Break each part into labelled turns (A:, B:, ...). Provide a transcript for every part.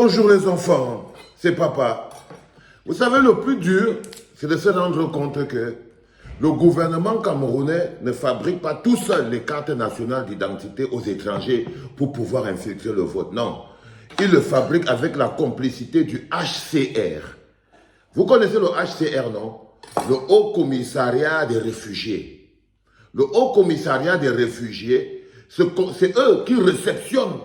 A: Bonjour les enfants, c'est papa. Vous savez, le plus dur, c'est de se rendre compte que le gouvernement camerounais ne fabrique pas tout seul les cartes nationales d'identité aux étrangers pour pouvoir infiltrer le vote. Non, il le fabrique avec la complicité du HCR. Vous connaissez le HCR, non? Le Haut Commissariat des réfugiés. Le Haut Commissariat des réfugiés, c'est eux qui réceptionnent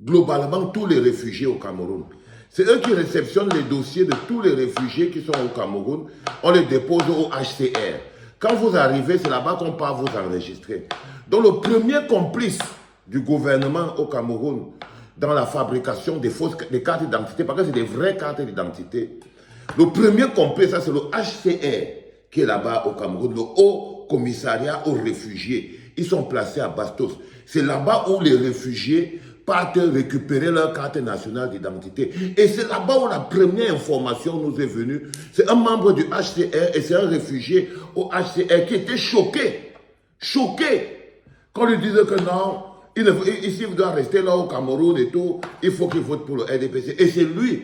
A: globalement tous les réfugiés au Cameroun. C'est eux qui réceptionnent les dossiers de tous les réfugiés qui sont au Cameroun. On les dépose au HCR. Quand vous arrivez, c'est là-bas qu'on part vous enregistrer. Donc le premier complice du gouvernement au Cameroun dans la fabrication des cartes d'identité, parce que c'est des vraies cartes d'identité, le premier complice, c'est le HCR qui est là-bas au Cameroun, le Haut Commissariat aux réfugiés. Ils sont placés à Bastos. C'est là-bas où les réfugiés partent récupérer leur carte nationale d'identité. Et c'est là-bas où la première information nous est venue. C'est un membre du HCR et c'est un réfugié au HCR qui était choqué. Choqué. Quand lui disait que non, ici il doit rester là au Cameroun et tout, il faut qu'il vote pour le RDPC. Et c'est lui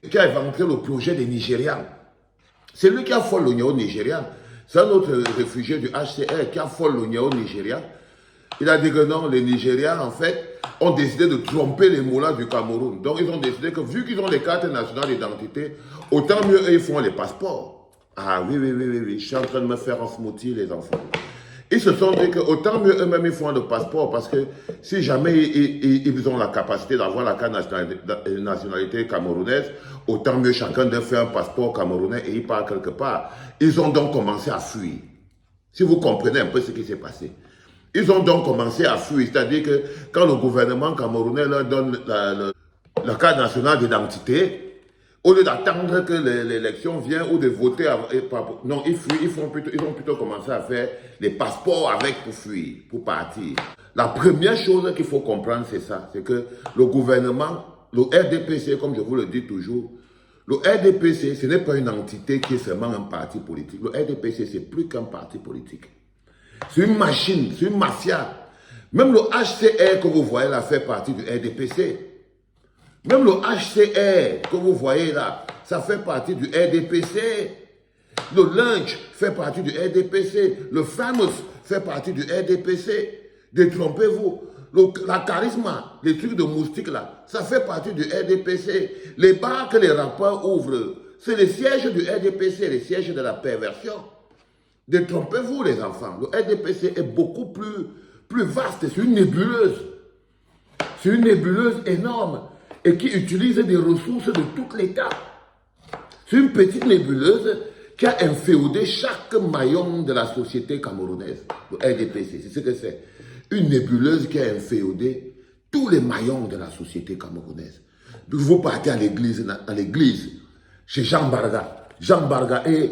A: qui a inventé le projet des Nigérians. C'est lui qui a fait l'oignon nigérian. C'est un autre réfugié du HCR qui a fait l'oignon nigérian. Il a dit que non, les Nigérians, en fait, ont décidé de tromper les moulins du Cameroun. Donc, ils ont décidé que, vu qu'ils ont les cartes nationales d'identité, autant mieux, eux, ils font les passeports. Ah oui, je suis en train de me faire un smoothie, les enfants. Ils se sont dit que autant mieux eux-mêmes ils font le passeport parce que si jamais ils ont la capacité d'avoir la carte nationalité camerounaise, autant mieux chacun d'eux fait un passeport camerounais et il part quelque part. Ils ont donc commencé à fuir. Si vous comprenez un peu ce qui s'est passé. Ils ont donc commencé à fuir, c'est-à-dire que quand le gouvernement camerounais leur donne la carte nationale d'identité, au lieu d'attendre que l'élection vienne ou de voter, non, ils fuient, ils ont plutôt commencé à faire les passeports avec pour fuir, pour partir. La première chose qu'il faut comprendre, c'est ça, c'est que le gouvernement, le RDPC, comme je vous le dis toujours, le RDPC, ce n'est pas une entité qui est seulement un parti politique. Le RDPC, c'est plus qu'un parti politique. C'est une machine, c'est une mafia. Même le HCR que vous voyez là fait partie du RDPC. Même le HCR que vous voyez là, ça fait partie du RDPC. Le Lunch fait partie du RDPC. Le Famous fait partie du RDPC. Détrompez-vous. La charisma, les trucs de moustiques là, ça fait partie du RDPC. Les bars que les rappeurs ouvrent, c'est les sièges du RDPC, les sièges de la perversion. Détrompez-vous les enfants. Le RDPC est beaucoup plus vaste. C'est une nébuleuse. C'est une nébuleuse énorme et qui utilise des ressources de tout l'État. C'est une petite nébuleuse qui a inféodé chaque maillon de la société camerounaise. Le RDPC, c'est ce que c'est. Une nébuleuse qui a inféodé tous les maillons de la société camerounaise. Vous partez à l'église, chez Jean Barga. Jean Barga et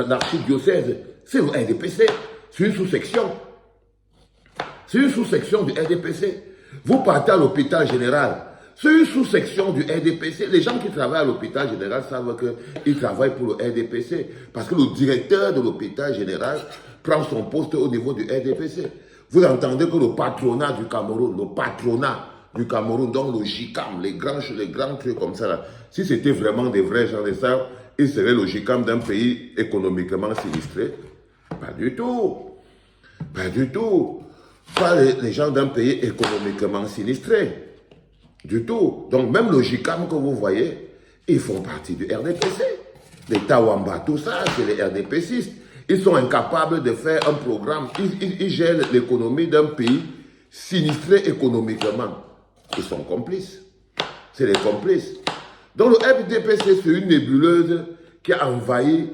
A: l'archidiocèse, c'est le RDPC. C'est une sous-section. C'est une sous-section du RDPC. Vous partez à l'hôpital général. C'est une sous-section du RDPC. Les gens qui travaillent à l'hôpital général savent qu'ils travaillent pour le RDPC. Parce que le directeur de l'hôpital général prend son poste au niveau du RDPC. Vous entendez que le patronat du Cameroun, donc le JICAM, les grands trucs comme ça, là, si c'était vraiment des vrais gens de ça, ils seraient le JICAM d'un pays économiquement sinistré. Pas du tout. Pas du tout. Pas les gens d'un pays économiquement sinistré. Du tout. Donc même le JICAM que vous voyez, ils font partie du RDPC. Les Tawamba, tout ça, c'est les RDPCistes. Ils sont incapables de faire un programme. Ils gèrent l'économie d'un pays sinistré économiquement. Ils sont complices. C'est les complices. Donc le RDPC, c'est une nébuleuse qui a envahi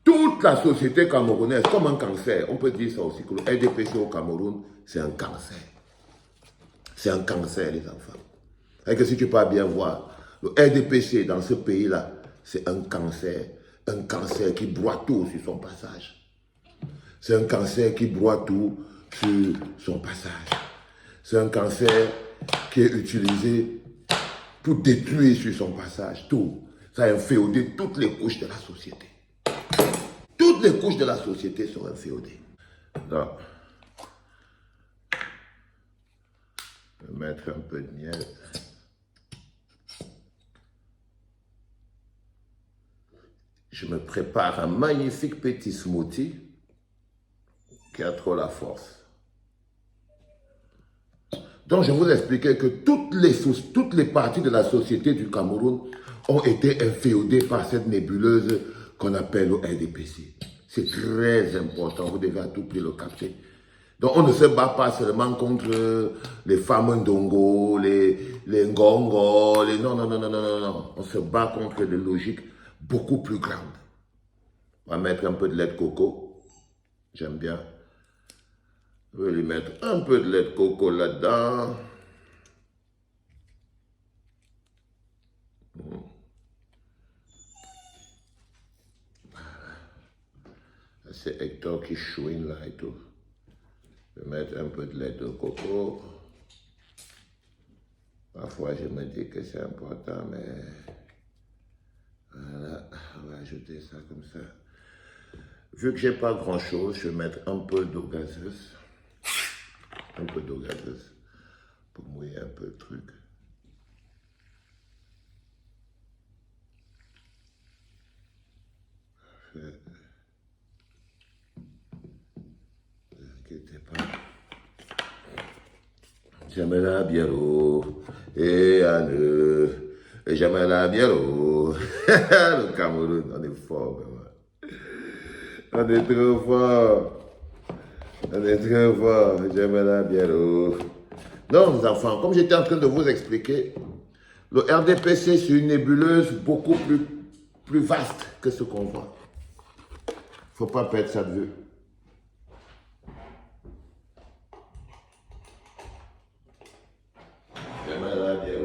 A: toute la société camerounaise comme un cancer. On peut dire ça aussi, que le RDPC au Cameroun, c'est un cancer. C'est un cancer, les enfants. Et que si tu peux bien voir, le RDPC dans ce pays-là, c'est un cancer qui broie tout sur son passage. C'est un cancer qui broie tout sur son passage. C'est un cancer qui est utilisé pour détruire sur son passage tout. Ça a inféodé toutes les couches de la société. Toutes les couches de la société sont inféodées. Donc, je vais mettre un peu de miel. je me prépare un magnifique petit smoothie qui a trop la force. Donc, je vous expliquais que toutes les parties de la société du Cameroun ont été inféodées par cette nébuleuse qu'on appelle le RDPC. C'est très important, vous devez à tout prix le capter. Donc, on ne se bat pas seulement contre les femmes ndongo, les ngongo, les... Non, non, non, non, non, non, non. On se bat contre des logiques beaucoup plus grandes. On va mettre un peu de lait de coco. J'aime bien. Je vais lui mettre un peu de lait de coco là-dedans. C'est Hector qui chouine là et tout. Je vais mettre un peu de lait de coco. Parfois, je me dis que c'est important, mais... Voilà, on va ajouter ça comme ça. Vu que j'ai pas grand-chose, je vais mettre un peu d'eau gazeuse. Un peu d'eau gazeuse pour mouiller un peu le truc. Parfait. Ne vous inquiétez pas. J'aime la bière et j'aime la bière. Le Cameroun, on est fort, vraiment. On est trop fort. On est très fort, j'aime la bière. Non, les enfants, comme j'étais en train de vous expliquer, le RDPC, c'est une nébuleuse beaucoup plus vaste que ce qu'on voit. Il ne faut pas perdre ça de vue. J'aime la bière.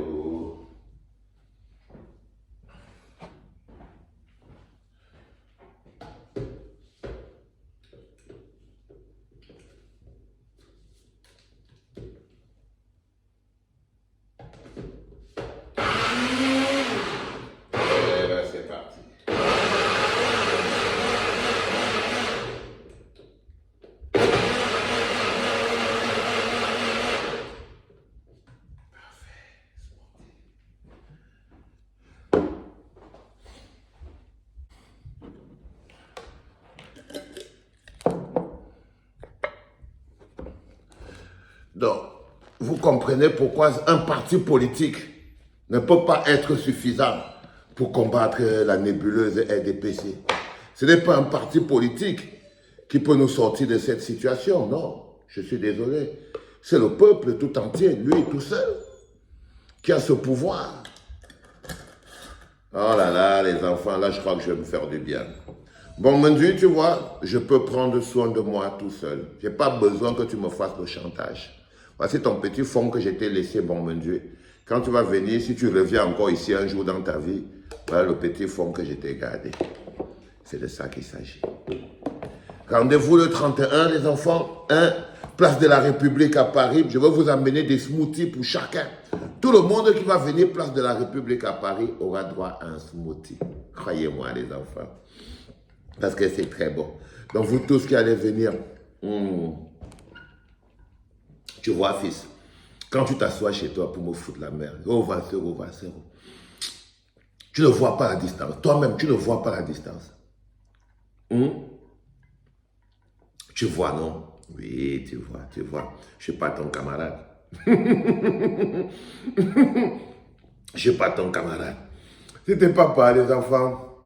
A: C'est parti. Donc, vous comprenez pourquoi un parti politique ne peut pas être suffisant pour combattre la nébuleuse RDPC. Ce n'est pas un parti politique qui peut nous sortir de cette situation, non. Je suis désolé. C'est le peuple tout entier, lui tout seul, qui a ce pouvoir. Oh là là, les enfants, là, je crois que je vais me faire du bien. Bon, mon Dieu, tu vois, je peux prendre soin de moi tout seul. Je n'ai pas besoin que tu me fasses le chantage. Voici ton petit fond que je t'ai laissé, bon, mon Dieu. Quand tu vas venir, si tu reviens encore ici un jour dans ta vie, voilà le petit fond que je t'ai gardé. C'est de ça qu'il s'agit. Rendez-vous le 31, les enfants, place de la République à Paris. Je vais vous amener des smoothies pour chacun. Tout le monde qui va venir place de la République à Paris aura droit à un smoothie. Croyez-moi, les enfants. Parce que c'est très bon. Donc, vous tous qui allez venir, tu vois, fils, quand tu t'assois chez toi pour me foutre la merde, oh, va, tu ne vois pas la distance. Toi-même, tu ne vois pas la distance. Tu vois, non? Oui, tu vois, tu vois. Je ne suis pas ton camarade. Je ne suis pas ton camarade. C'était papa, les enfants.